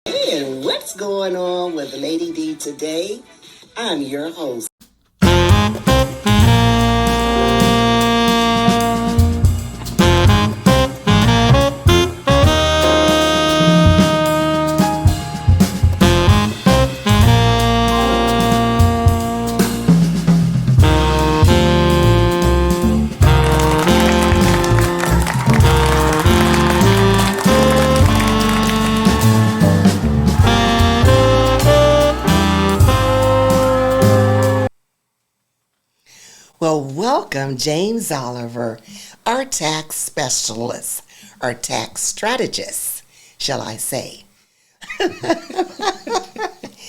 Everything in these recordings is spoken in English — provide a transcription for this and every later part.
And what's going on with Lady D today? I'm your host. Well, welcome, James Oliver, our tax specialist, our tax strategist, shall I say.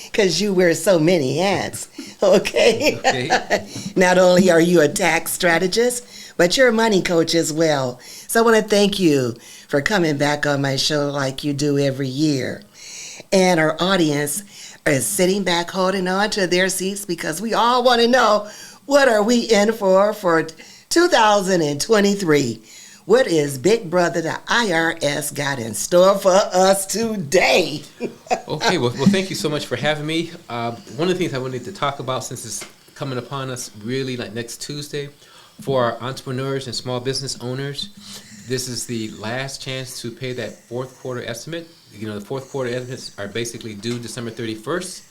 Because you wear so many hats, okay? Not only are you a tax strategist, but you're a money coach as well. So I want to thank you for coming back on my show like you do every year. And our audience is sitting back holding on to their seats because we all want to know, what are we in for 2023? What is Big Brother, the IRS, got in store for us today? Okay, well, thank you so much for having me. One of the things I wanted to talk about, since it's coming upon us really like next Tuesday, for our entrepreneurs and small business owners, this is the last chance to pay that fourth quarter estimate. You know, the fourth quarter estimates are basically due December 31st,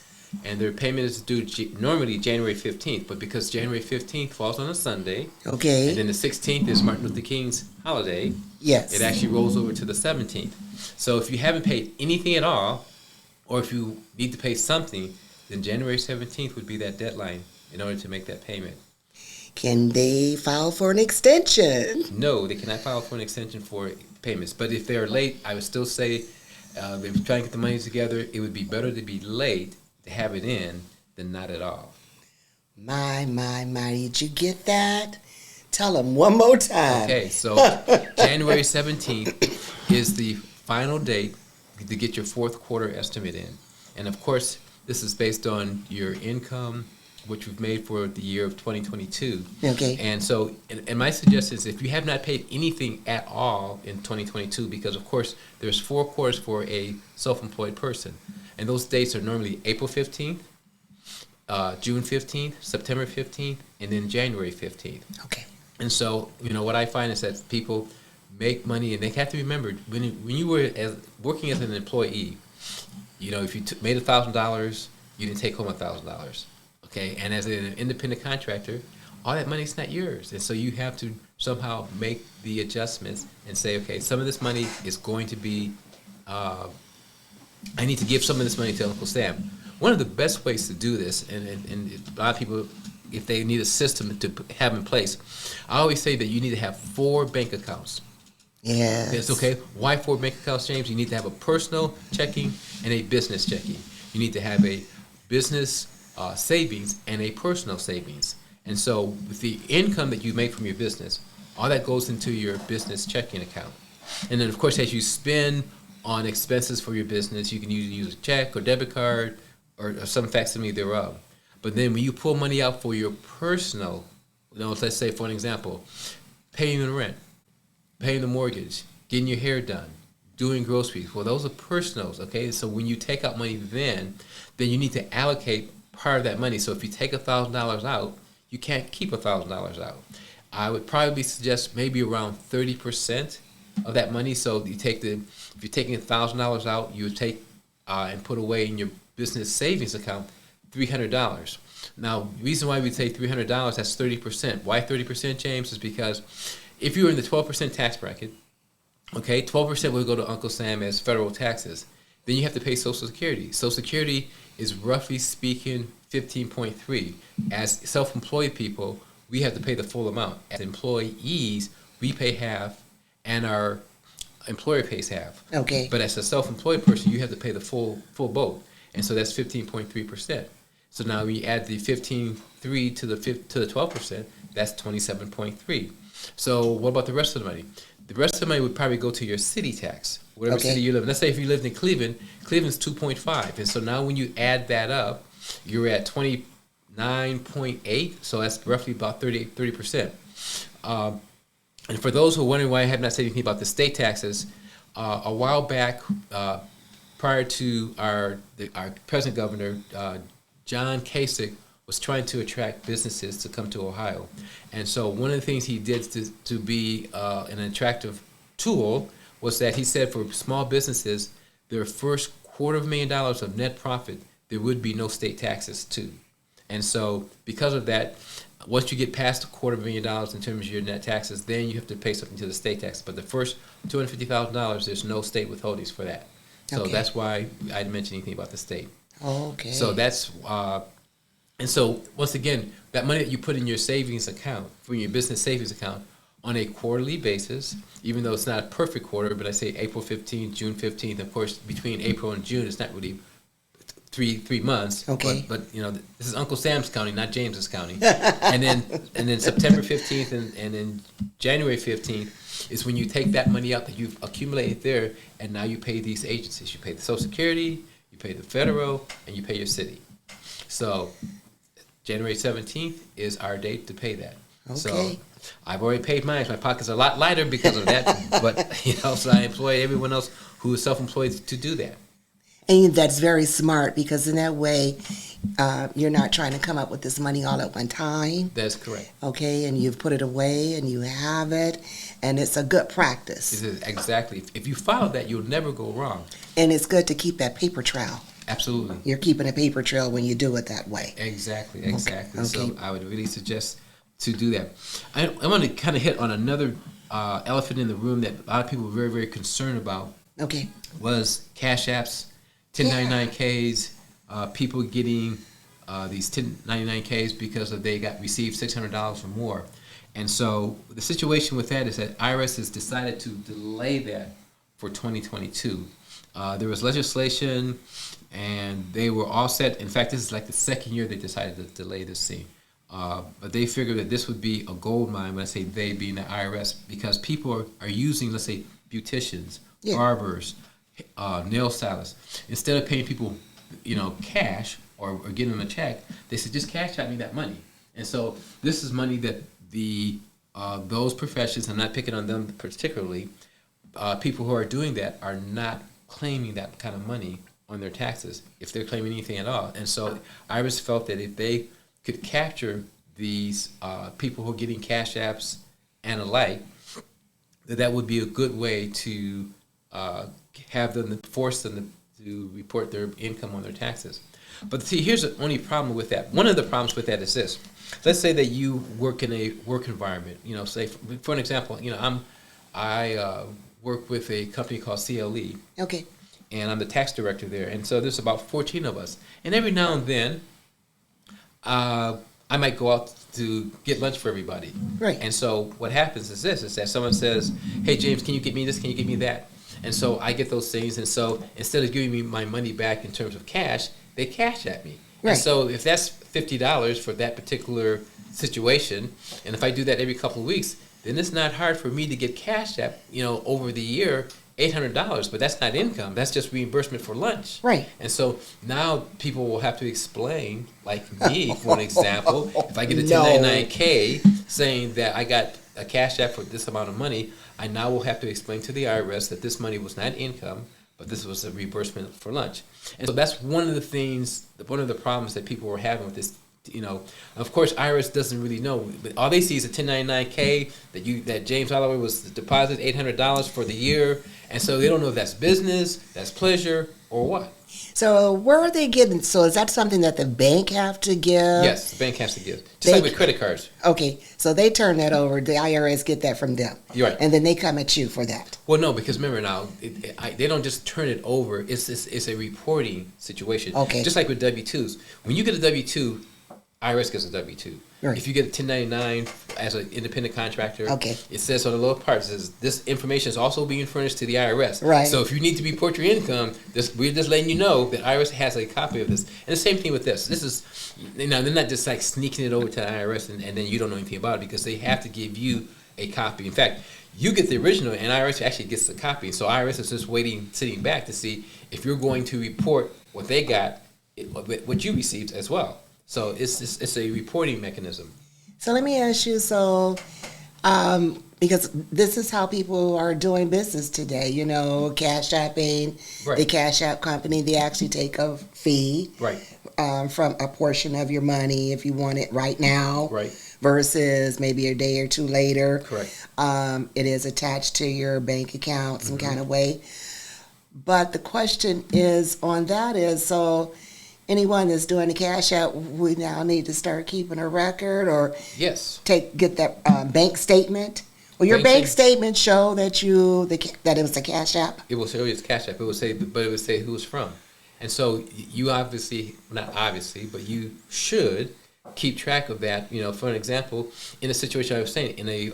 and their payment is due normally January 15th, but because January 15th falls on a Sunday, Okay. and then the 16th is Martin Luther King's holiday, Yes. it actually rolls over to the 17th. So if you haven't paid anything at all, or if you need to pay something, then January 17th would be that deadline in order to make that payment. Can they file for an extension? No, they cannot file for an extension for payments. But if they're late, I would still say, if you're trying to get the money together, it would be better to be late to have it in than not at all. My, did you get that? Tell them one more time. Okay, so January 17th is the final date to get your fourth quarter estimate in. And of course, this is based on your income, which we've made for the year of 2022. Okay. And so, and my suggestion is if you have not paid anything at all in 2022, because of course there's 4 quarters for a self-employed person, and those dates are normally April 15th, June 15th, September 15th, and then January 15th. Okay. And so, you know, what I find is that people make money, and they have to remember, when you were working as an employee, you know, if you made $1,000, you didn't take home $1,000. Okay, and as an independent contractor, all that money is not yours, and so you have to somehow make the adjustments and say, okay, some of this money is going to be, I need to give some of this money to Uncle Sam. One of the best ways to do this, and a lot of people, if they need a system to have in place, I always say that you need to have 4 bank accounts. Yes. It's okay. Why 4 bank accounts, James? You need to have a personal checking and a business checking. You need to have a business savings and a personal savings. And so with the income that you make from your business, all that goes into your business checking account. And then of course, as you spend on expenses for your business, you can use a check or debit card or some facsimile thereof. But then when you pull money out for your personal, you know, let's say for an example, paying the rent, paying the mortgage, getting your hair done, doing groceries, well, those are personals, okay? So when you take out money then you need to allocate part of that money. So if you take $1,000 out, you can't keep $1,000 out. I would probably suggest maybe around 30% of that money. So you take if you're taking $1,000 out, you would take and put away in your business savings account $300. Now, the reason why we say $300, that's 30%. Why 30%, James? Is because if you're in the 12% tax bracket, okay, 12% will go to Uncle Sam as federal taxes. Then you have to pay Social Security. Social Security is roughly speaking 15.3. As self-employed people, we have to pay the full amount. As employees, we pay half, and our employer pays half. Okay. But as a self-employed person, you have to pay the full boat, and so that's 15.3%. So now we add the 15.3 to the 12%. That's 27.3. So what about the rest of the money? The rest of the money would probably go to your city tax, whatever city you live in. Let's say if you lived in Cleveland, Cleveland's 2.5. And so now when you add that up, you're at 29.8. So that's roughly about 30%. And for those who are wondering why I have not said anything about the state taxes, a while back, prior to our present governor, John Kasich, was trying to attract businesses to come to Ohio. And so one of the things he did to be an attractive tool was that he said for small businesses, their first $250,000 of net profit, there would be no state taxes too. And so because of that, once you get past $250,000 in terms of your net taxes, then you have to pay something to the state tax. But the first $250,000, there's no state withholdings for that. So Okay. that's why I didn't mention anything about the state. Okay. So that's and so once again, that money that you put in your savings account, for your business savings account, on a quarterly basis, even though it's not a perfect quarter, but I say April 15th, June 15th. Of course, between April and June, it's not really three months. Okay. But you know, this is Uncle Sam's county, not James's county. and then September 15th and then January 15th is when you take that money out that you've accumulated there, and now you pay these agencies. You pay the Social Security, you pay the federal, and you pay your city. So January 17th is our date to pay that. Okay. So I've already paid mine. My pocket's a lot lighter because of that. But you know, so I employ everyone else who is self-employed to do that. And that's very smart, because in that way, you're not trying to come up with this money all at one time. That's correct. Okay, and you've put it away and you have it, and it's a good practice. This is exactly. If you follow that, you'll never go wrong. And it's good to keep that paper trail. Absolutely. You're keeping a paper trail when you do it that way. Exactly. Okay. So I would really suggest to do that. I want to kind of hit on another elephant in the room that a lot of people were very, very concerned about. Okay. Was Cash Apps, 1099Ks, people getting these 1099Ks because they received $600 or more. And so the situation with that is that IRS has decided to delay that for 2022. There was legislation, and they were all set. In fact, this is like the second year they decided to delay this thing. But they figured that this would be a gold mine, when I say they being the IRS, because people are using, let's say, beauticians, barbers, nail stylists. Instead of paying people, cash or giving them a check, they said, just cash out me that money. And so this is money that those professions, I'm not picking on them particularly, people who are doing that are not claiming that kind of money on their taxes, if they're claiming anything at all. And so IRS felt that if they could capture these people who are getting Cash Apps and alike, that would be a good way to have them, force them to report their income on their taxes. But see, here's the only problem with that. One of the problems with that is this. Let's say that you work in a work environment. Say for an example, I work with a company called CLE. Okay. And I'm the tax director there. And so there's about 14 of us. And every now and then, I might go out to get lunch for everybody. Right. And so what happens is this, is that someone says, hey, James, can you get me this? Can you get me that? And so I get those things. And so instead of giving me my money back in terms of cash, they cash at me. Right. And so if that's $50 for that particular situation, and if I do that every couple of weeks, then it's not hard for me to get cash at, over the year, $800, but that's not income. That's just reimbursement for lunch. Right. And so now people will have to explain, like me, for an example, if I get a No. 1099K saying that I got a Cash App for this amount of money, I now will have to explain to the IRS that this money was not income, but this was a reimbursement for lunch. And so that's one of the things, one of the problems that people were having with this. Of course, IRS doesn't really know. But all they see is a 1099K that James Holloway was deposited $800 for the year, and so they don't know if that's business, that's pleasure, or what. So where are they getting? So is that something that the bank have to give? Yes, the bank has to give, just like with credit cards. Okay, so they turn that over. The IRS get that from them. You're right. And then they come at you for that. Well, no, because remember now, they don't just turn it over. It's a reporting situation. Okay. Just like with W-2s. When you get a W-2, IRS gets a W-2. Right. If you get a 1099 as an independent contractor, Okay. it says on the lower part, it says this information is also being furnished to the IRS. Right. So if you need to report your income, we're just letting you know that IRS has a copy of this. And the same thing with this. This is, they're not just like sneaking it over to the IRS and then you don't know anything about it, because they have to give you a copy. In fact, you get the original and IRS actually gets the copy. So IRS is just sitting back to see if you're going to report what they got, what you received as well. So it's a reporting mechanism. So let me ask you, Because this is how people are doing business today. You know, Cash Apping, Right. the Cash App company, they actually take a fee Right. from a portion of your money if you want it right now. Right. Versus maybe a day or two later. Correct. It is attached to your bank account some kind of way. But the question is on that is, so anyone that's doing the Cash App, we now need to start keeping a record or Yes. get that bank statement. Will your bank statement show that that it was a Cash App? It will show you it's Cash App. It will say, but it would say who it's from. And so you obviously, not obviously, but you should keep track of that. You know, for an example, in a situation I was saying, in a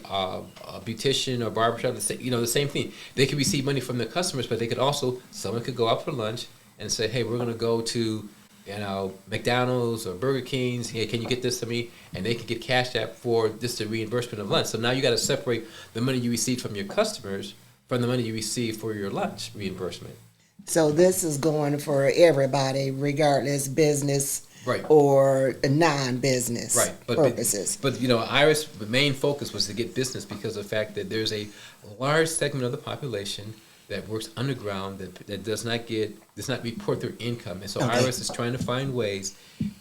beautician or barbershop, the same thing. They could receive money from their customers, but they could also, someone could go out for lunch and say, hey, we're going to go to, McDonald's or Burger King's. Hey, can you get this to me? And they could get Cash App for just the reimbursement of lunch. So now you got to separate the money you received from your customers from the money you received for your lunch reimbursement. So this is going for everybody, regardless business Right. or non-business Right, purposes. But Iris' main focus was to get business because of the fact that there's a large segment of the population that works underground that does not report their income, and so Okay. Iris is trying to find ways,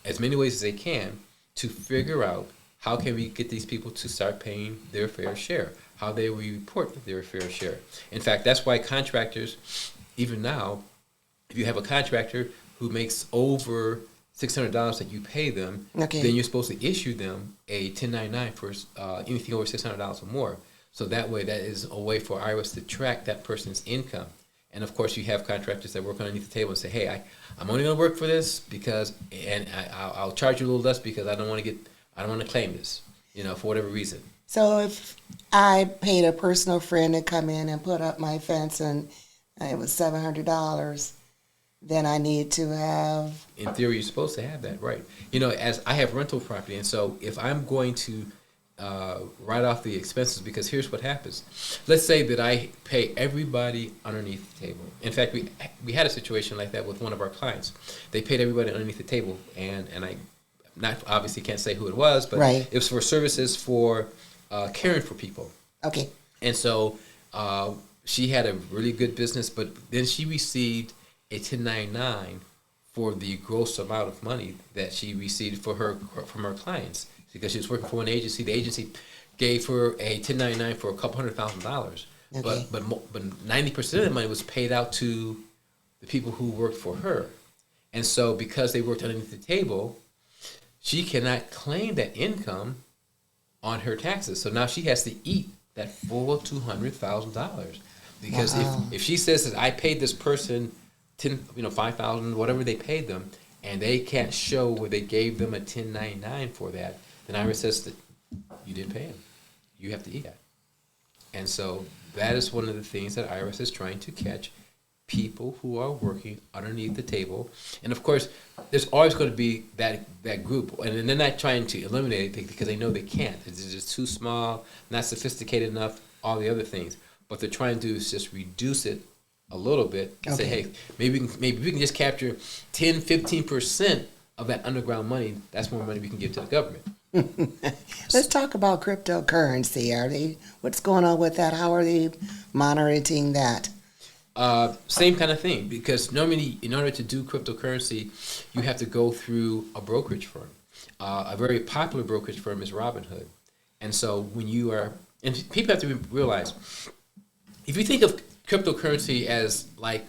as many ways as they can, to figure out how can we get these people to start paying their fair share, how they will report their fair share. In fact, that's why contractors, even now, if you have a contractor who makes over $600 that you pay them, Okay. then you're supposed to issue them a 1099 for anything over $600 or more. So that way, that is a way for IRS to track that person's income. And of course, you have contractors that work underneath the table and say, "Hey, I'm only going to work for this because, and I'll charge you a little less because I don't want to claim this, for whatever reason." So if I paid a personal friend to come in and put up my fence and it was $700, then I need to have. In theory, you're supposed to have that, right? As I have rental property, and so if I'm going to write off the expenses, because here's what happens. Let's say that I pay everybody underneath the table. In fact, we had a situation like that with one of our clients. They paid everybody underneath the table, and I not obviously can't say who it was, but Right. it was for services for caring for people. Okay. And so she had a really good business, but then she received a 1099 for the gross amount of money that she received from her clients, because she was working for an agency. The agency gave her a 1099 for a couple $100,000, Okay. but 90% of the money was paid out to the people who worked for her. And so because they worked underneath the table, she cannot claim that income on her taxes. So now she has to eat that full $200,000, because Wow. if she says that I paid this person 5,000, whatever they paid them, and they can't show where they gave them a 1099 for that, then IRS says that you didn't pay them. You have to eat that. And so that is one of the things that IRS is trying to catch, people who are working underneath the table. And of course, there's always going to be that group, and they're not trying to eliminate it because they know they can't. It's just too small, not sophisticated enough, all the other things. What they're trying to do is just reduce it a little bit and say, Okay. hey, maybe we can just capture 10, 15% of that underground money. That's more money we can give to the government. Let's talk about cryptocurrency. What's going on with that? How are they monitoring that? Same kind of thing, because normally in order to do cryptocurrency, you have to go through a brokerage firm. A very popular brokerage firm is Robinhood. And so and people have to realize, if you think of cryptocurrency as like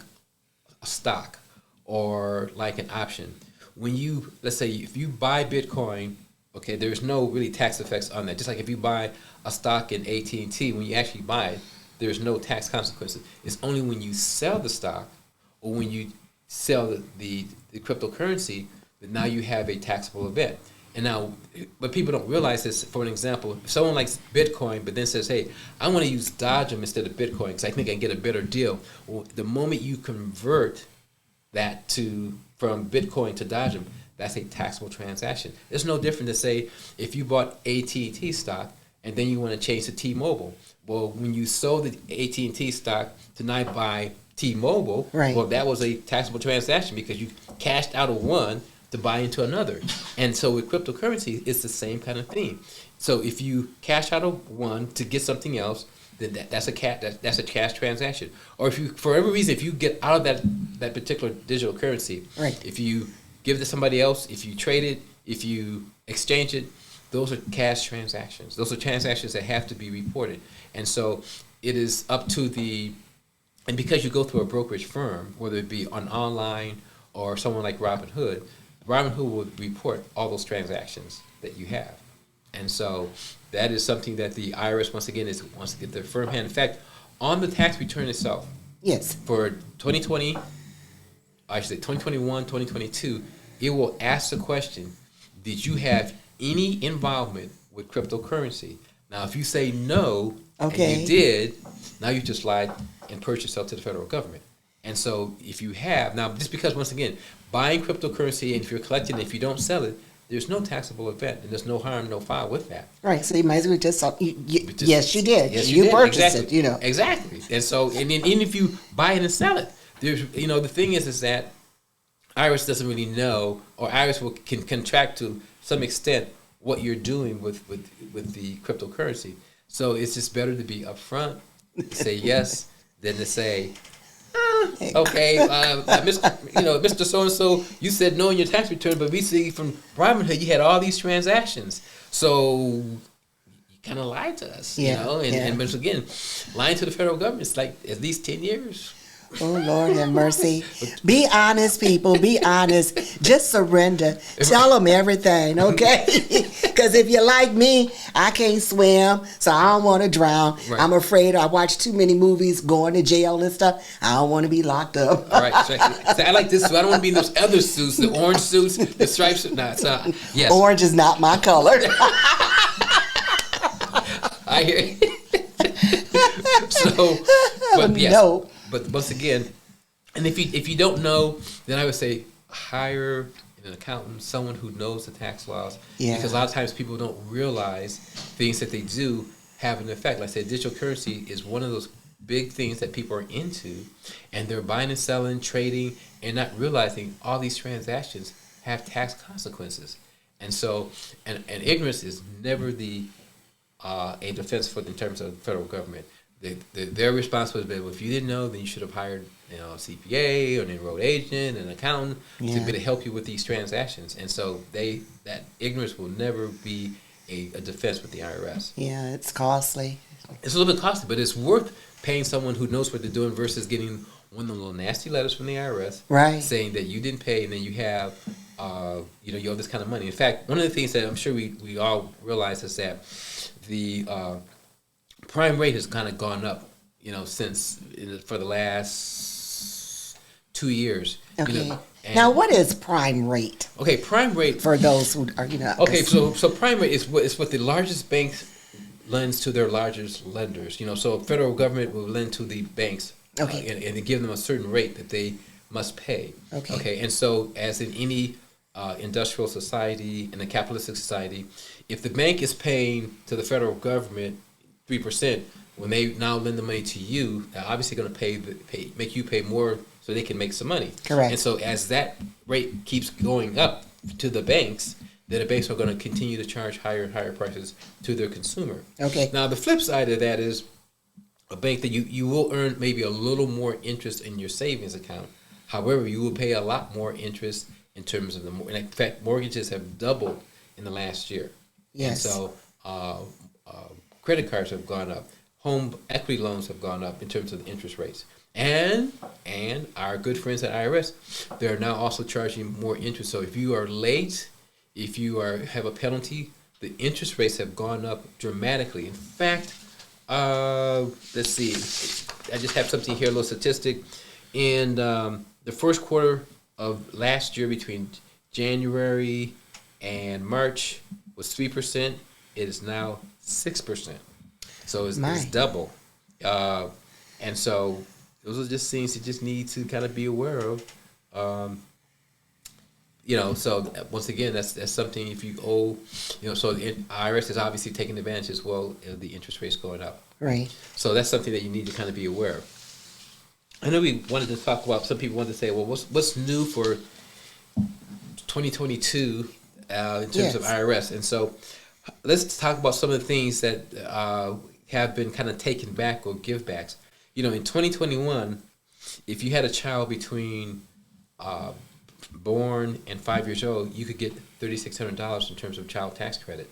a stock or like an option, let's say if you buy Bitcoin, okay, there's no really tax effects on that. Just like if you buy a stock in AT&T, when you actually buy it, there's no tax consequences. It's only when you sell the stock or when you sell the cryptocurrency that now you have a taxable event. And now, but people don't realize this. For an example, if someone likes Bitcoin but then says, hey, I want to use Dodgem instead of Bitcoin because I think I can get a better deal. Well, the moment you convert that from Bitcoin to Dodgem, that's a taxable transaction. It's no different to say if you bought AT&T stock and then you want to change to T-Mobile. Well, when you sold the AT&T stock to now buy T-Mobile, Right. well, that was a taxable transaction because you cashed out of one to buy into another. And so with cryptocurrency, it's the same kind of thing. So if you cash out of one to get something else, then that's a cash transaction. Or if you, for every reason, if you get out of that particular digital currency, Right. if you give it to somebody else, if you trade it, if you exchange it, those are cash transactions. Those are transactions that have to be reported. And so it is up to and because you go through a brokerage firm, whether it be on online or someone like Robinhood will report all those transactions that you have. And so that is something that the IRS, once again, wants to get their firm hand. In fact, on the tax return itself, Yes. for 2020, I should say 2021, 2022, it will ask the question, did you have any involvement with cryptocurrency? Now, if you say no, Okay. and you did, now you just lied and purchased yourself to the federal government. And so if you have, now just because, once again, buying cryptocurrency, and if you're collecting it, if you don't sell it, there's no taxable event, and there's no harm, no foul with that. Right. So you might as well just, Just- yes, you did. Yes, you did. purchased Exactly. it, Exactly. And so, and then even if you buy it and sell it, there's, the thing is that IRS doesn't really know, or IRS can contract to some extent what you're doing with the cryptocurrency. So it's just better to be upfront, say yes, than to say, okay, Mr. So-and-so, you said no in your tax return, but we see from Robinhood you had all these transactions. So you kind of lied to us, Yeah, And once again, lying to the federal government is like at least 10 years. Oh, Lord have mercy. Be honest, people. Be honest. Just surrender. Tell them everything, okay? Because if you're like me, I can't swim, so I don't want to drown. Right. I'm afraid I watch too many movies, going to jail and stuff. I don't want to be locked up. All right. So I like this suit. I don't want to be in those other suits, the orange suits, the stripes. No, so, yes. Orange is not my color. I hear you. So, but yes. No. But once again, and if you don't know, then I would say hire an accountant, someone who knows the tax laws. Yeah. Because a lot of times people don't realize things that they do have an effect. Like I said, digital currency is one of those big things that people are into, and they're buying and selling, trading, and not realizing all these transactions have tax consequences. And so, and ignorance is never a defense in terms of the federal government. Their response was, well, if you didn't know, then you should have hired a CPA or an enrolled agent, an accountant to be able to help you with these transactions. And so that ignorance will never be a defense with the IRS. Yeah, it's costly. It's a little bit costly, but it's worth paying someone who knows what they're doing versus getting one of the little nasty letters from the IRS Right. saying that you didn't pay and then you have, you owe this kind of money. In fact, one of the things that I'm sure we all realize is that the prime rate has kind of gone up, for the last 2 years. Okay. Now, what is prime rate Okay, prime rate. for those who are, Okay, so prime rate is what the largest banks lends to their largest lenders. So federal government will lend to the banks, Okay. and they give them a certain rate that they must pay. Okay. And so as in any industrial society and a capitalistic society, if the bank is paying to the federal government 3%, when they now lend the money to you, they're obviously going to make you pay more so they can make some money. Correct. And so as that rate keeps going up to the banks, then the banks are going to continue to charge higher and higher prices to their consumer. Okay. Now the flip side of that is a bank that you will earn maybe a little more interest in your savings account. However, you will pay a lot more interest in terms of in fact, mortgages have doubled in the last year. Yes. And so credit cards have gone up. Home equity loans have gone up in terms of the interest rates. And our good friends at IRS, they're now also charging more interest. So if you are late, if you have a penalty, the interest rates have gone up dramatically. In fact, let's see. I just have something here, a little statistic. In the first quarter of last year, between January and March, was 3%. It is now 6%. So it's double. And so those are just things you just need to kind of be aware of. So once again, that's something if you owe, so the IRS is obviously taking advantage as well of the interest rates going up. Right. So that's something that you need to kind of be aware of. I know we wanted to talk about, some people wanted to say, well, what's new for 2022 in terms Yes. of IRS. And so let's talk about some of the things that have been kind of taken back or give backs. You know, in 2021, if you had a child between born and 5 years old, you could get $3,600 in terms of child tax credit.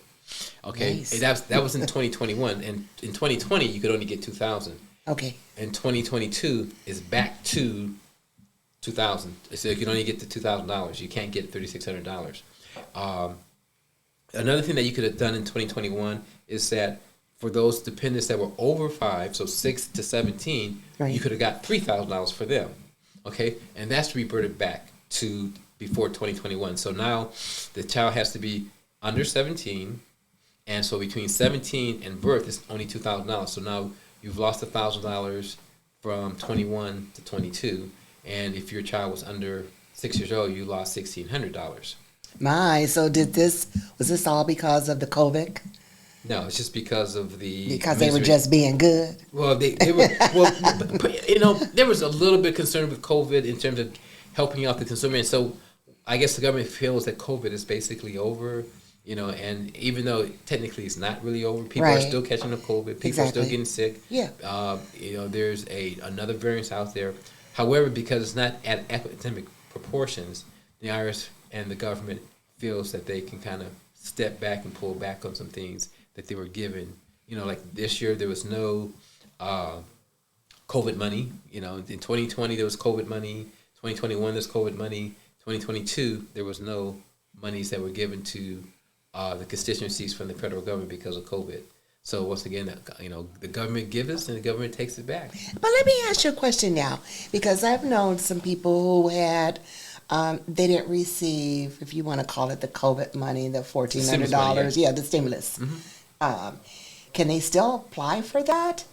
Okay, Nice. and that was in 2021, and in 2020 you could only get 2,000. Okay. And 2022 is back to 2,000. So you can only get the $2,000. You can't get $3,600. Another thing that you could have done in 2021 is that for those dependents that were over 5, so 6 to 17, Right. you could have got $3,000 for them. Okay, and that's reverted back to before 2021. So now the child has to be under 17, and so between 17 and birth, it's only $2,000. So now you've lost $1,000 from 21 to 22, and if your child was under 6 years old, you lost $1,600. So was this all because of the COVID? No, it's just because of the Because they were misery. just being good? Well, they were well, you know, there was a little bit concerned with COVID in terms of helping out the consumer, and so I guess the government feels that COVID is basically over. You know, and even though technically it's not really over, people are Right. still catching the COVID. People are still Exactly. getting sick. Yeah. You know, there's another variant out there. However, because it's not at epidemic proportions, the IRS and the government feels that they can kind of step back and pull back on some things that they were given. You know, like this year there was no COVID money. You know, in 2020 there was COVID money. 2021 there's COVID money. 2022 there was no monies that were given to the constituencies from the federal government because of COVID. So once again, you know, the government gives us and the government takes it back. But let me ask you a question now, because I've known some people who had, they didn't receive, if you want to call it the COVID money, the $1,400, stimulus money, yeah, the stimulus. Can they still apply for that?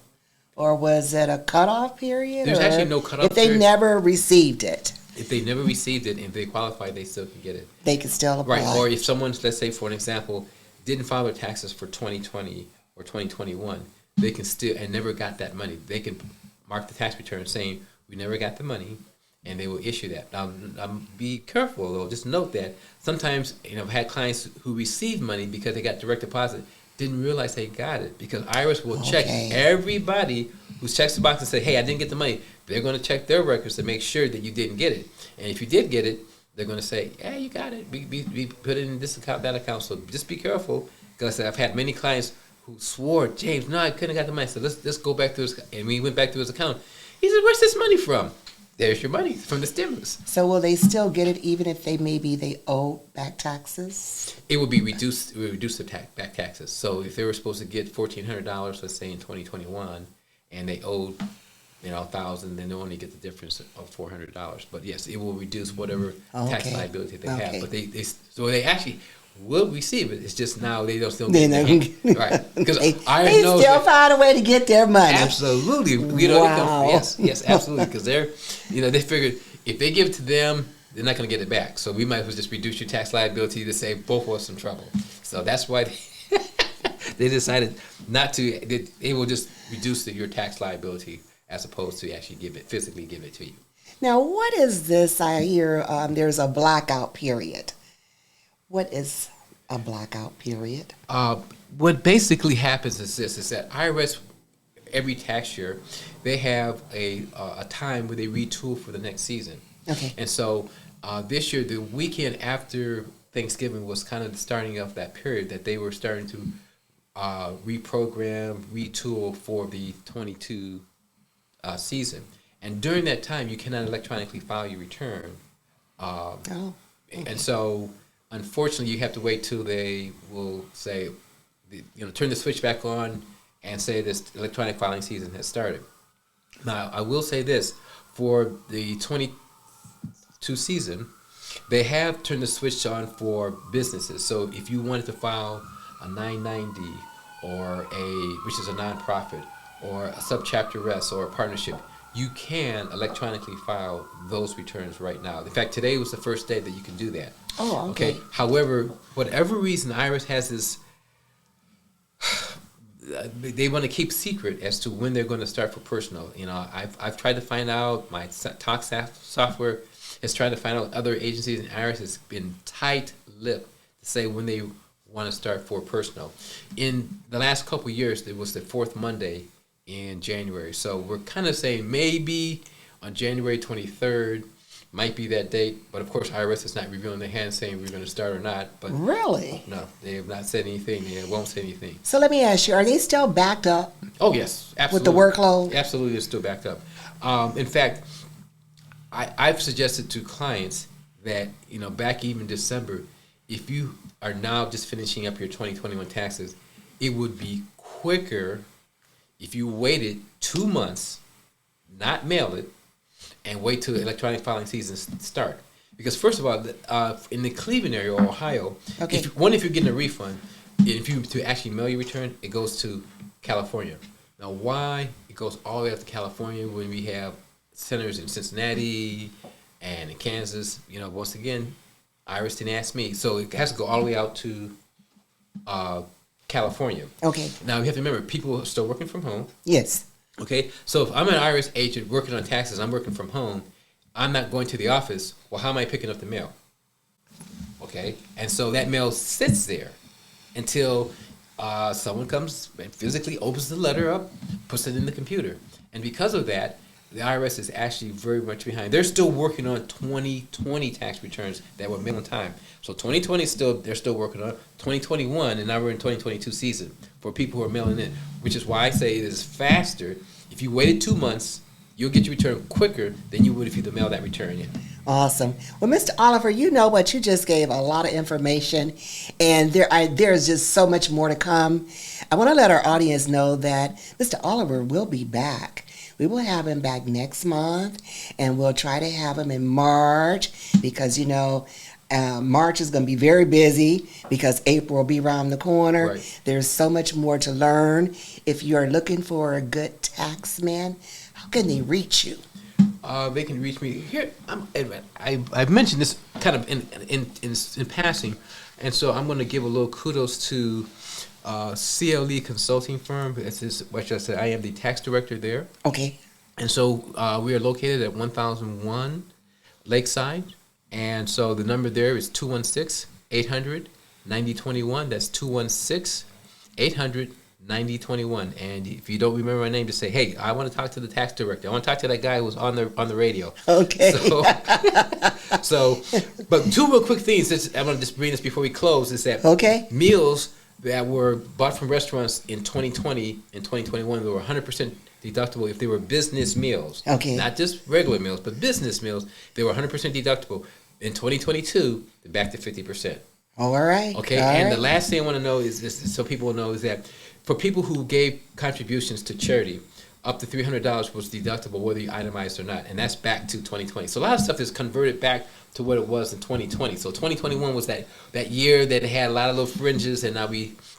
Or was it a cutoff period? There's or actually no cutoff if they period. never received it, If they never received it and if they qualify, they still can get it. they can still apply. Right. Or if someone, let's say for an example, didn't file their taxes for 2020 or 2021, they can still, and never got that money, they can mark the tax return saying, we never got the money, and they will issue that. Now, be careful though, just note that sometimes, you know, I've had clients who received money because they got direct deposit, didn't realize they got it, because IRS will check Okay. everybody who checks the box and say, hey, I didn't get the money. They're going to check their records to make sure that you didn't get it. And if you did get it, they're going to say, yeah, you got it. We put it in this account, that account. So just be careful, because I've had many clients who swore, James, no, I couldn't have got the money. So let's go back to his, and we went back to his account. He said, where's this money from? There's your money from the stimulus. So will they still get it even if they owe back taxes? It would be reduced. It would reduce the back taxes. So if they were supposed to get $1,400, let's say in 2021, and they owed, you know, $1,000, then they only get the difference of $400. But yes, it will reduce whatever tax Okay. liability they Okay. have. But they actually will receive it. It's just now they don't still Then get they it. Right? Because they IRS knows still that- find a way to get their money. absolutely. You know, Wow. yes, absolutely. Because they're, you know, they figured if they give it to them, they're not going to get it back. So we might as well just reduce your tax liability to save both of us some trouble. So that's why they decided not to. They will just reduce your tax liability as opposed to actually physically give it to you. Now, what is this? I hear there's a blackout period. What is a blackout period? What basically happens is this: is that IRS every tax year they have a time where they retool for the next season. Okay. And so this year, the weekend after Thanksgiving was kind of the starting of that period that they were starting to reprogram, retool for the 22 season. And during that time, you cannot electronically file your return. Oh, And so, unfortunately, you have to wait till they will say, turn the switch back on and say this electronic filing season has started. Now, I will say this, for the 22 season, they have turned the switch on for businesses. So if you wanted to file a 990 which is a nonprofit, or a subchapter S or a partnership, you can electronically file those returns right now. In fact, today was the first day that you can do that. Oh, okay. However, whatever reason, IRS has this, they want to keep secret as to when they're going to start for personal. You know, I've tried to find out. My tax software is trying to find out other agencies, and IRS has been tight-lipped to say when they want to start for personal. In the last couple of years, it was the fourth Monday in January. So we're kind of saying maybe on January 23rd might be that date. But of course, IRS is not revealing their hand saying we're going to start or not. But really? no, they have not said anything. They won't say anything. So let me ask you, are they still backed up Oh, yes, absolutely. with the workload? Absolutely, it's still backed up. In fact, I've suggested to clients that, back even December, if you are now just finishing up your 2021 taxes, it would be quicker if you waited 2 months, not mail it, and wait till the electronic filing season start. Because first of all, in the Cleveland area or Ohio, Okay. if you're getting a refund, if you to actually mail your return, it goes to California. Now, why it goes all the way up to California when we have centers in Cincinnati and in Kansas? Once again, IRS didn't ask me, so it has to go all the way out to California. Okay. Now, you have to remember, people are still working from home. Yes. Okay, so if I'm an IRS agent working on taxes, I'm working from home, I'm not going to the office, well, how am I picking up the mail? Okay, and so that mail sits there until someone comes and physically opens the letter up, puts it in the computer. And because of that, the IRS is actually very much behind. They're still working on 2020 tax returns that were mailed on time. So 2020 they're still working on 2021, and now we're in 2022 season for people who are mailing in, which is why I say it is faster. If you waited 2 months, you'll get your return quicker than you would if you'd mailed that return in. Awesome. Well, Mr. Oliver, you know what? You just gave a lot of information, and there's just so much more to come. I want to let our audience know that Mr. Oliver will be back. We will have him back next month, and we'll try to have him in March because, March is going to be very busy because April will be around the corner. Right. There's There's so much more to learn. If you're looking for a good tax man, how can they reach you? They can reach me here. I've mentioned this kind of in passing, and so I'm going to give a little kudos to CLE Consulting Firm. What I said, I am the tax director there. Okay. And so we are located at 1001 Lakeside. And so the number there is 216-800-9021. That's 216-800-9021. And if you don't remember my name, just say, hey, I want to talk to the tax director. I want to talk to that guy who was on the radio. Okay. But two real quick things. I'm going to just bring this before we close. Is that Okay. meals that were bought from restaurants in 2020 and 2021, they were 100% deductible if they were business meals. Okay. Not just regular meals, but business meals. They were 100% deductible. In 2022, they're back to 50%. All right. Okay. All And right. the last thing I want to know is this, so people will know, is that for people who gave contributions to charity, up to $300 was deductible whether you itemized or not, and that's back to 2020. So a lot of stuff is converted back to what it was in 2020. So 2021 was that year that it had a lot of little fringes, and now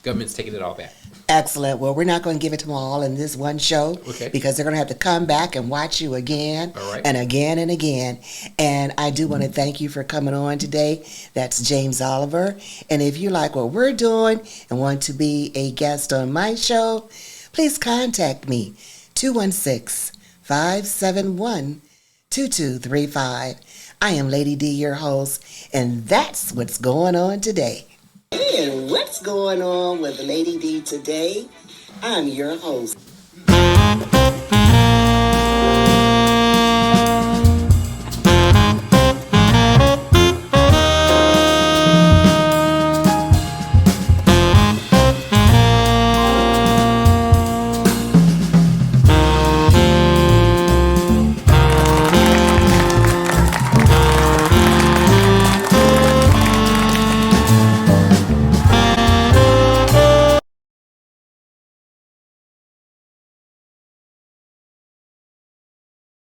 government's taking it all back. Excellent. Well, we're not going to give it to them all in this one show Okay. because they're going to have to come back and watch you again All right. and again and again. And I do want to thank you for coming on today. That's James Oliver. And if you like what we're doing and want to be a guest on my show, please contact me, 216-571-2235. I am Lady D, your host, and that's what's going on today. And what's going on with Lady D today? I'm your host.